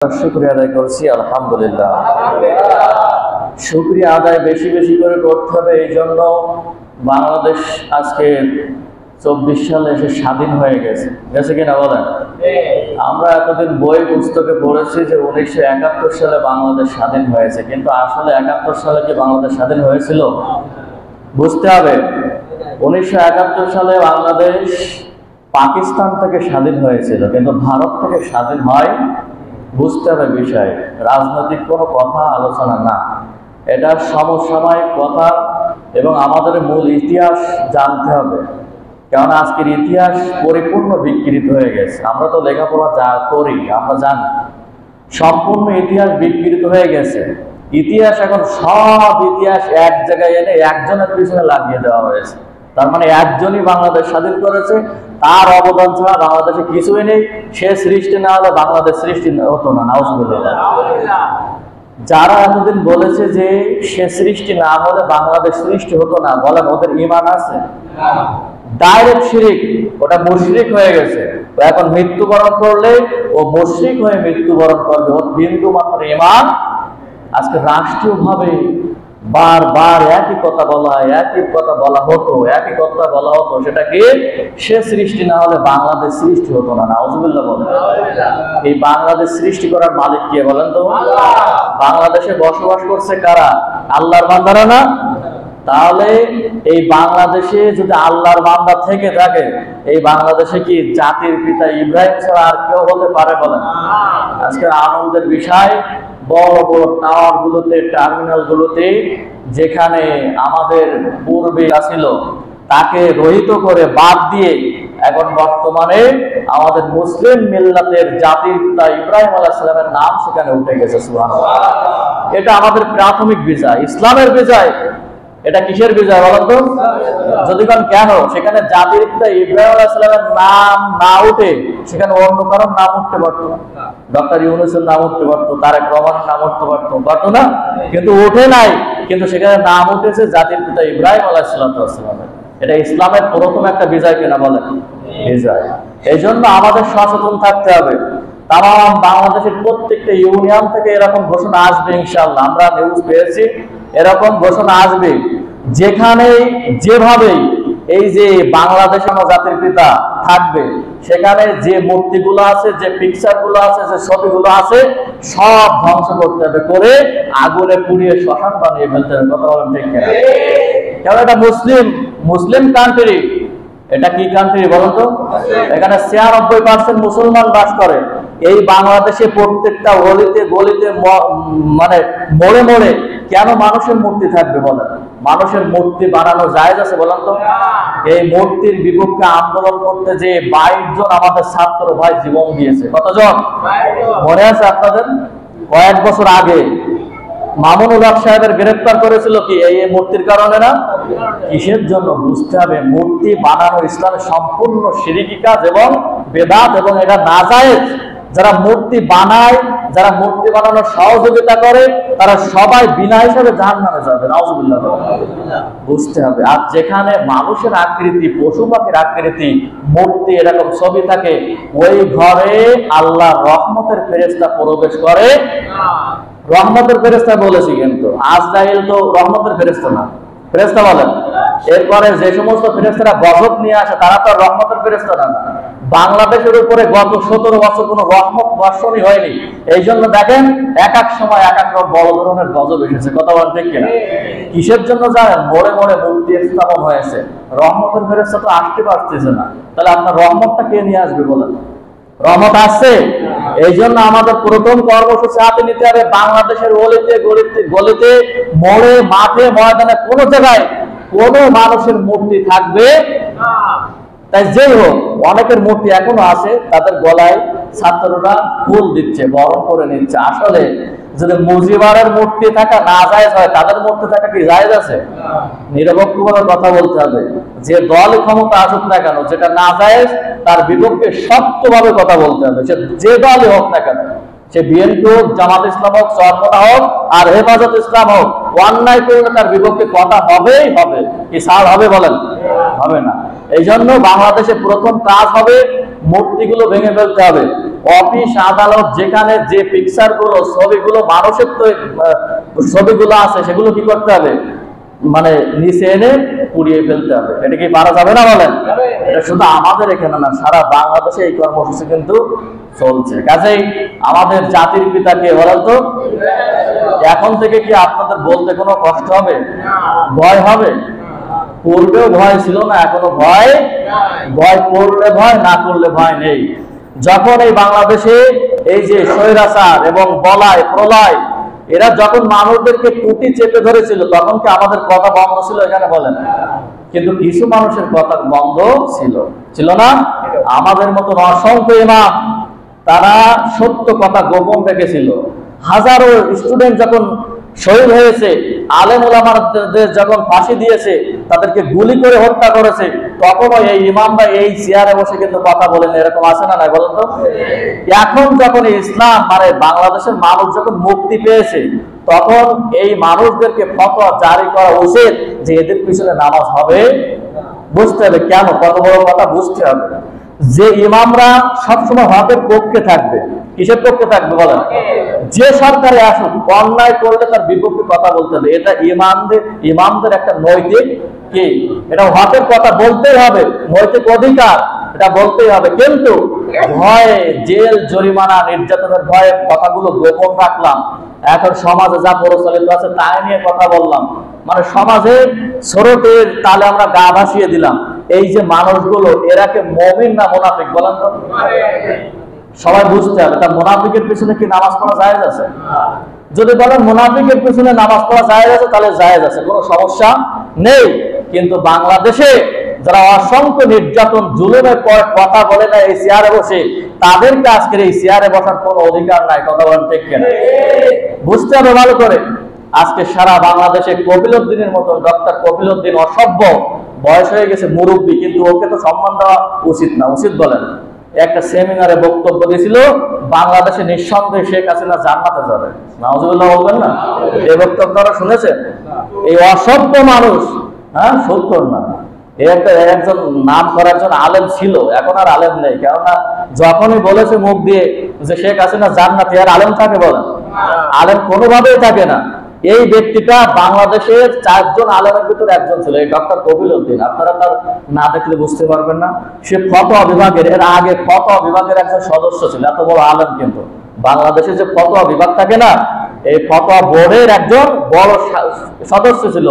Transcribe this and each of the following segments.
শুকরিয়া আদায় করছি আলহামদুলিল্লাহ। শুকরিয়া আদায় বেশি বেশি করে করতে হবে। এই জন্য বাংলাদেশ আজকে 24 সালে এসে স্বাধীন হয়ে গেছে কিনা বলেন? আমরা এতদিন বই পুস্তকে পড়েছি যে 1971 সালে বাংলাদেশ স্বাধীন হয়েছে, কিন্তু আসলে 71 সালে কি বাংলাদেশ স্বাধীন হয়েছিল? বুঝতে হবে 1971 সালে বাংলাদেশ পাকিস্তান থেকে স্বাধীন হয়েছিল, কিন্তু ভারত থেকে স্বাধীন হয়। বুঝতে হবে বিষয়, রাজনৈতিক কোনো কথা আলোচনা না, এটা সমসাময়িক কথা এবং আমাদের মূল ইতিহাস জানতে হবে। কারণ আজকের ইতিহাস পরিপূর্ণ বিকৃত হয়ে গেছে। আমরা তো লেখাপড়া যা করি আমরা জানি সম্পূর্ণ ইতিহাস বিকৃত হয়ে গেছে। ইতিহাস এখন সব ইতিহাস এক জায়গায় এনে একজনের পিছনে লাগিয়ে দেওয়া হয়েছে। তার মানে একজনই বাংলাদেশ স্বাধীন করেছে, তার অবদান ছাড়া বাংলাদেশে কিছুই নেই। সে সৃষ্টি না হলে বাংলাদেশ সৃষ্টি হতো না। নাউজুবিল্লাহ। যারা এতদিন বলেছে যে সে সৃষ্টি না হলে বাংলাদেশ সৃষ্টি হতো না, বলেন ওদের ঈমান আছে? ডাইরেক্ট শিরিক, ওটা মুশরিক হয়ে গেছে। ও এখন মৃত্যুবরণ করলে ও মুশরিক হয়ে মৃত্যুবরণ করবে, ওর বিন্দু মাত্র ঈমান। আজকে রাষ্ট্রীয়ভাবে বারবার একই কথা বলা হয়, একই কথা বলা হতো, সেটা কি? সে সৃষ্টি না হলে বাংলাদেশ সৃষ্টি হতো না। নাউজুবিল্লাহ বলেন। এই বাংলাদেশ সৃষ্টি করার মালিক কে বলেন তো? বাংলাদেশে বসবাস করছে কারা? আল্লাহর বান্দারা না? তাহলে এই বাংলাদেশে যদি আল্লাহর বান্দা থেকে থাকে, এই বাংলাদেশে কি জাতির পিতা ইব্রাহিম ছাড়া আর কেউ হতে পারে বলেন? আজকে আনন্দের বিষয়, বড় বড় টাওয়ার গুলোতে, টার্মিনাল গুলোতে যেখানে আমাদের পূর্বে ছিল তাকে রহিত করে বাদ দিয়ে এখন বর্তমানে আমাদের মুসলিম মিল্লাতের জাতির পিতা ইব্রাহিম আলাইহিস সালামের নাম সেখানে উঠে গেছে। সুবহানাল্লাহ। এটা আমাদের প্রাথমিক বিজয়, ইসলামের বিজয়। এটা কিসের বিজয় বলেন তো? যদি কেন সেখানে জাতির পিতা ইব্রাহিম আলাইহিস সালামের নাম না উঠে সেখানে অন্য কারোর নাম উঠতে পারতো, ডক্টর ইউনূসের নাম উঠতে পারতো, তারেক রহমানের নাম উঠতে পারতো না? কিন্তু উঠে নাই। কিন্তু সেখানে নাম উঠেছে জাতির পিতা ইব্রাহিম আলাইহিস সালামের। এটা ইসলামের প্রথম একটা বিজয় কিনা বলেন? বিজয়। এই জন্য আমাদের সচেতন থাকতে হবে। তাম বাংলাদেশের প্রত্যেকটা ইউনিয়ন থেকে এরকম ঘোষণা আসবে ইনশাআল্লাহ। আমরা নিউজ পেয়েছি এরকম ঘোষণা আসবে, যেখানে যেভাবেই এই যে বাংলাদেশ জাতির পিতা থাকবে, সেখানে যে মূর্তিগুলো আছে, যে পিকচারগুলো আছে, যে ছবিগুলো আছে, সব ধ্বংস করতে হবে, করে আগুনে পুড়িয়ে শ্মশান বানিয়ে ফেলতে হবে। কথা বলেন ঠিক কিনা? কারণ এটা মুসলিম কান্ট্রি। এটা কি কান্ট্রি বলেন তো? এখানে 96% মুসলমান বাস করে। এই বাংলাদেশে প্রত্যেকটা গলিতে গলিতে মানে মোড়ে মোড়ে কেন মানুষের মূর্তি থাকবে বলেন? মানুষের মূর্তি বানানো জায়েজ আছে বলেন তো? এই মূর্তির বিপক্ষে আন্দোলন করতে যে 22 জন আমাদের ছাত্র ভাই জীবন দিয়েছে। কতজন মনে আছে আপনাদের? কয়েক বছর আগে মামুনুল হক সাহেবের গ্রেফতার করেছিল কি এই মূর্তির কারণে না? কিসের জন্য? বুঝতে হবে মূর্তি বানানো ইসলামের সম্পূর্ণ শিরকি কাজ এবং বেদাত, এবং এটা নাজায়েজ। যারা মূর্তি বানায়, যারা মূর্তি বানানোর সহযোগিতা করে, তারা সবাই বিনা হিসাবে জাহান্নামে যাবে। নাউজুবিল্লাহ। বুঝতে হবে। আর যেখানে মানুষের আকৃতি, পশু পাখির আকৃতি, মূর্তি, এরকম ছবি থাকে, ওই ঘরে আল্লাহ রহমতের ফেরেশতা প্রবেশ করে। রহমতের ফেরেশতা বলেছি, কিন্তু আজরাইল তো রহমতের ফেরেশতা না, ফেরেশতা বলেন। এরপরে যে সমস্ত ফেরেশতারা গজব নিয়ে আসে তারা তো রহমতের ফেরেশতা না। বাংলাদেশের উপরে গত 17 বছর কোনো রহমত বর্ষণই হয়নি। এই জন্য দেখেন এক এক সময় এক এক বড় ধরনের গজব এসেছে। কথা বলেন ঠিক কিনা? কিসের জন্য জানেন? মোড়ে মোড়ে মূর্তি স্থাপন হয়েছে। রহমতের ফেরেশতা তো আসতে পারতেছে না, তাহলে আপনার রহমতটা কে নিয়ে আসবে বলেন? রহমত আসছে। এই জন্য আমাদের প্রথম কর্মসূচি হাতে নিতে হবে, বাংলাদেশের গলিতে গলিতে, মোড়ে, মাঠে, ময়দানে কোনো জায়গায় কোনো মানুষের মূর্তি থাকবে না। তাই যেই হোক, অনেকের মূর্তি এখনো আছে, তাদের গলায় ছাত্ররা ফুল দিচ্ছে, বরণ করে নিচ্ছে। আসলে যদি মুজিবারের মূর্তি থাকা না জায়েজ হয়, তাদের মূর্তি থাকা কি জায়েজ আছে? নিরপেক্ষভাবে কথা বলতে হবে। যে দল ক্ষমতা আসুক না কেন, যেটা না জায়েজ তার বিপক্ষে শক্তভাবে কথা বলতে হবে, সে যে দলই হোক না কেন। সে বিএনপি হোক, জামাত ইসলাম হোক, চরমোনা হোক, আর হেফাজত ইসলাম হোক, অন্যায় করলে তার বিপক্ষে কথা হবেই হবে, কি ছাড় হবে বলেন? হবে না। এই জন্য বাংলাদেশে প্রথম কাজ হবে মূর্তিগুলো ভেঙে ফেলতে হবে। অফিস আদালত যেখানে যে পিকচার গুলো, ছবিগুলো, মানুষের তো ছবিগুলো আছে, সেগুলো কি করতে হবে, মানে নিচে এনে পুড়িয়ে ফেলতে হবে। এটা কি পারা যাবে না বলেন? এটা শুধু আমাদের এখানে না, সারা বাংলাদেশে এই কর্মসূচি কিন্তু চলছে। কাজেই আমাদের জাতির পিতাকে বলেন তো, এখন থেকে কি আপনাদের বলতে কোনো কষ্ট হবে, ভয় হবে? পূর্বেও ভয় ছিল না, এখনো ভয়। ভয় করলে ভয়, না করলে ভয় নেই। যখন এই বাংলাদেশে এই যে স্বৈরাচার এবং বলায় প্রলয়, এরা যখন মানুষদেরকে টুটি চেপে ধরেছিল, তখন কি আমাদের কথা বন্ধ ছিল এখানে বলেন? কিন্তু কিছু মানুষের কথা বন্ধ ছিল, ছিল না? আমাদের মতন অসংখ্য ইমাম, তারা সত্য কথা গোপন রেখেছিল। হাজারো স্টুডেন্ট যখন শহীদ হয়েছে, আলেম ওলামাদের যখন ফাঁসি দিয়েছে, তাদেরকে গুলি করে হত্যা করেছে, তখনও এই ইমামরা এই চেয়ারে বসে কিন্তু কথা বলেন। এরকম আছে না নাই বলেন তো? এখন যখন ইসলাম মানে বাংলাদেশের মানুষ যখন মুক্তি পেয়েছে, তখন এই মানুষদেরকে ফতোয়া জারি করা উচিত যে এদের পিছনে নামাজ হবে। বুঝতে হবে কেন, কত বড় কথা বুঝতে হবে। যে ইমামরা সবসময় হকের পক্ষে থাকবে, কিসের পক্ষে থাকবে বলেন? যে সরকারে আসুক, অন্যায় করলে তার বিপক্ষে কথা বলতে হবে। এটা ইমামদের একটা নৈতিক কি, এটা হকের কথা বলতেই হবে, নৈতিক অধিকার, এটা বলতেই হবে। কিন্তু ভয়ে, জেল জরিমানা, নির্যাতনের ভয়ে কথাগুলো গোপন রাখলাম। এখন সমাজে যা প্রচলিত আছে তাই নিয়ে কথা বললাম, মানে সমাজে স্রোতের তালে আমরা গা ভাসিয়ে দিলাম। এই যে মানুষগুলো, এরাকে মুমিন না মুনাফিক বলেন তো? সবাই বুঝতে হবে। তা মুনাফিকের পিছনে কি নামাজ পড়া জায়েজ আছে? যদি বলেন মুনাফিকের পিছনে নামাজ পড়া জায়েজ আছে, তাহলে জায়েজ আছে, কোনো সমস্যা নেই। কিন্তু বাংলাদেশে যারা অসংখ্য নির্যাতন জুলুমের কথা বলে না এই চেয়ারে বসে, তাদেরকে আজকের এই চেয়ারে বসার কোনো অধিকার নাই। কথা বলেন ঠিক কিনা? বুঝতে হবে ভালো করে। আজকে সারা বাংলাদেশে কপিলউদ্দিনের মতন, ডক্টর কপিলউদ্দিন অসভ্য, বয়স হয়ে গেছে, মুরব্বী, কিন্তু ওকে তো সম্মান দেওয়া উচিত না? উচিত বলেন? একটা সেমিনারে বক্তব্য দিয়েছিল, বাংলাদেশে নিঃসন্দেহে শেখ হাসিনা জান্নাতে যাবে। নাউজুবিল্লাহ বলবেন না? এই বক্তব্যটা শুনেছেন? এই অসভ্য মানুষ, হ্যাঁ, সত্তর না, একজন নাম করা একজন আলেম ছিল, এখন আর আলেম নেই। কেননা যখনই বলেছে মুখ দিয়ে যে শেখ হাসিনা জান্নাতে, আর আলেম থাকে বলেন? আলেম কোনোভাবেই থাকে না। এই ব্যক্তিটা বাংলাদেশের 4 জন আলেমের ভিতরে একজন ছিল, এই ডক্টর কপিলউদ্দিন। আপনারা তার না দেখলে বুঝতে পারবেন না। সে ফতোয়া বিভাগের, এর আগে ফতোয়া বিভাগের একজন সদস্য ছিল, এত বড় আলেম। কিন্তু বাংলাদেশে যে ফতোয়া বিভাগ থাকে না, এই ফতোয়া বোর্ডের একজন বড় সদস্য ছিল।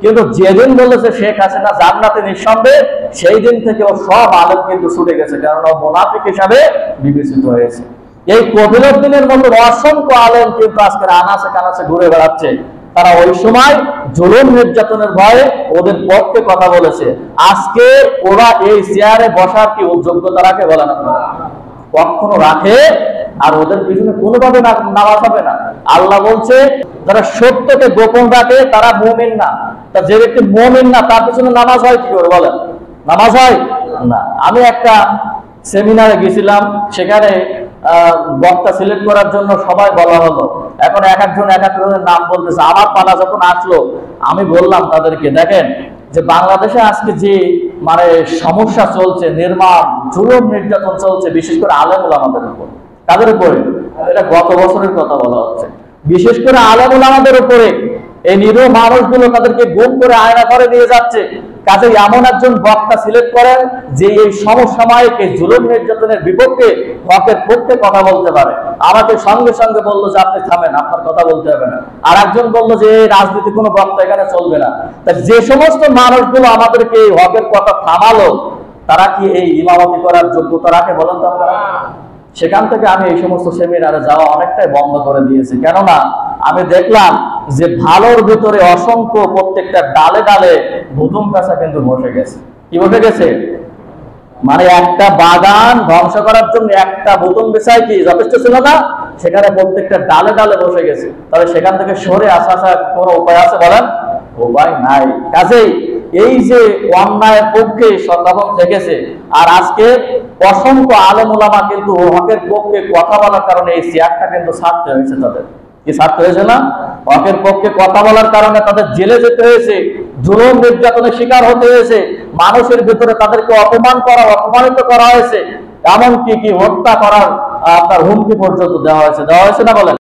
কিন্তু যেদিন বলেছে শেখ হাসিনা জান্নাতে নিঃসন্দেহে, সেই দিন থেকে ও সব আলেম কিন্তু ছুটে গেছে, কারণ ও মুনাফিক হিসাবে বিবেচিত হয়েছে। এই কপিলউদ্দিনের মতো অসংখ্য আলেম কিন্তু আজকে আনাচে কানাচে ঘুরে বেড়াচ্ছে। তারা ওই সময় জুলুম নির্যাতনের ভয়ে ওদের পক্ষে কথা বলেছে। আজকে ওরা এই চেয়ারে বসার কি যোগ্যতা রাখে বলেন আপনারা? কখনো রাখে? আর ওদের পিছনে কোনোভাবে নামাজ হবে না। আল্লাহ বলছে যারা সত্যকে গোপন রাখে তারা মুমিন না। তা যে ব্যক্তি মুমিন না, তার পিছনে নামাজ হয় কি করে বলেন? নামাজ হয় না। আমি একটা সেমিনারে গেছিলাম, সেখানে বক্তা সিলেক্ট করার জন্য সবাই বলা হলো। এখন এক একজনের নাম বলতেছে। আমার পালা যখন আসলো, আমি বললাম তাদেরকে, দেখেন যে বাংলাদেশে আজকে যে মানে সমস্যা চলছে, নির্মম জুলুম নির্যাতন চলছে, বিশেষ করে আলেম ওলামাদের উপর, তাদের উপরে, এটা গত বছরের কথা বলা হচ্ছে, বিশেষ করে আলেম ওলামাদের উপরে এই নিরীহ মানুষগুলো তাদেরকে গুম করে আয়না করে নিয়ে যাচ্ছে। কাজে এমন একজন বক্তা সিলেক্ট করেন যে এই সমসাময়িক এই জুলুম নির্যাতনের বিপক্ষে, হকের পক্ষে কথা বলতে পারে। আমাকে সঙ্গে সঙ্গে বললো যে আপনি থামেন, আপনার কথা বলতে হবে না। আর একজন বললো যে এই রাজনীতি কোনো বক্তা এখানে চলবে না। তা যে সমস্ত মানুষগুলো আমাদেরকে এই হকের কথা থামালো, তারা কি এই ইমামতি করার যোগ্যতা রাখে বলেন তো আপনারা? সেখান থেকে আমি এই সমস্ত সেমিনারে যাওয়া অনেকটাই বন্ধ করে দিয়েছি। কেননা আমি দেখলাম যে ভালোর ভিতরে অসংখ্য, প্রত্যেকটা ডালে ডালে ভুতুম কাঁচা কিন্তু বসে গেছে। কি বসে গেছে? মানে একটা বাগান ধ্বংস করার জন্য একটা ভুতুম বেচাই কি যথেষ্ট ছিল না? সেখানে প্রত্যেকটা ডালে ডালে বসে গেছে। তাহলে সেখান থেকে সরে আসা কোনো উপায় আছে বলেন? উপায় নাই। কাজেই এই যে অন্যায়ের পক্ষে তখন থেকেছে, আর আজকে অসংখ্য আলেম ওলামা কিন্তু হকের পক্ষে কথা বলার কারণে এই চেয়ারটা কিন্তু ছাড়তে হয়েছে তাদের। কি ছাত্র হয়েছে না? হকের পক্ষে কথা বলার কারণে তাদের জেলে যেতে হয়েছে, জুলুম নির্যাতনের শিকার হতে হয়েছে, মানুষের ভিতরে তাদেরকে অপমানিত করা হয়েছে, এমনকি কি হত্যা করার আপনার হুমকি পর্যন্ত দেওয়া হয়েছে না বলেন?